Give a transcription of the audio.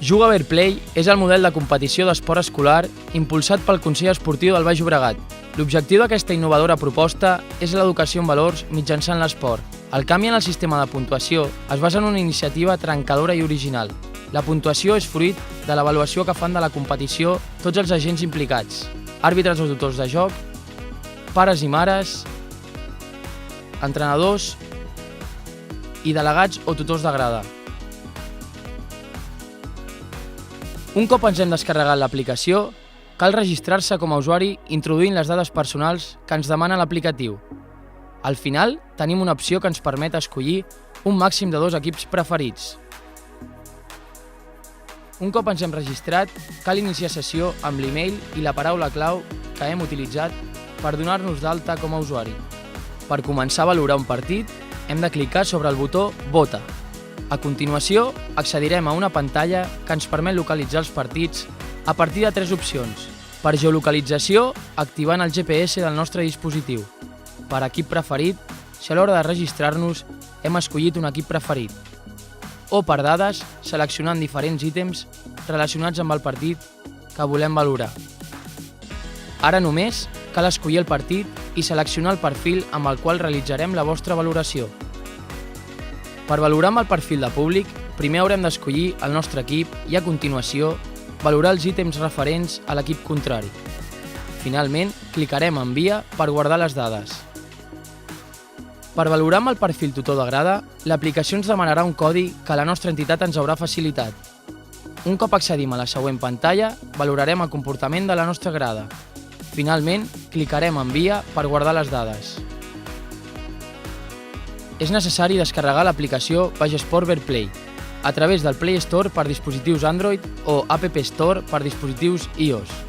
Jugaverplay és el model de competició d'esport escolar impulsat pel Consell Esportiu del Baix Llobregat. L'objectiu d'aquesta innovadora proposta és l'educació en valors mitjançant l'esport. El canvi en el sistema de puntuació es basa en una iniciativa trencadora i original. La puntuació és fruit de l'avaluació que fan de la competició tots els agents implicats, àrbitres o tutors de joc, pares i mares, entrenadors i delegats o tutors de grada. Un cop ens hem descarregat l'aplicació, cal registrar-se com a usuari introduint les dades personals que ens demana l'aplicatiu. Al final, tenim una opció que ens permet escollir un màxim de 2 equips preferits. Un cop ens hem registrat, cal iniciar sessió amb l'email i la paraula clau que hem utilitzat per donar-nos d'alta com a usuari. Per començar a valorar un partit, hem de clicar sobre el botó Vota. A continuació, accedirem a una pantalla que ens permet localitzar els partits a partir de 3 opcions. Per geolocalització, activant el GPS del nostre dispositiu. Per equip preferit, si a l'hora de registrar-nos hem escollit un equip preferit. O per dades, seleccionant diferents ítems relacionats amb el partit que volem valorar. Ara només cal escollir el partit i seleccionar el perfil amb el qual realitzarem la vostra valoració. Per valorar amb el perfil de públic, primer haurem d'escollir el nostre equip i, a continuació, valorar els ítems referents a l'equip contrari. Finalment, clicarem en Envia per guardar les dades. Per valorar amb el perfil tutor de grada, l'aplicació ens demanarà un codi que la nostra entitat ens haurà facilitat. Un cop accedim a la següent pantalla, valorarem el comportament de la nostra grada. Finalment, clicarem en Envia per guardar les dades. És necessari descarregar l'aplicació Baix Esport Verplay a través del Play Store per dispositius Android o App Store per dispositius iOS.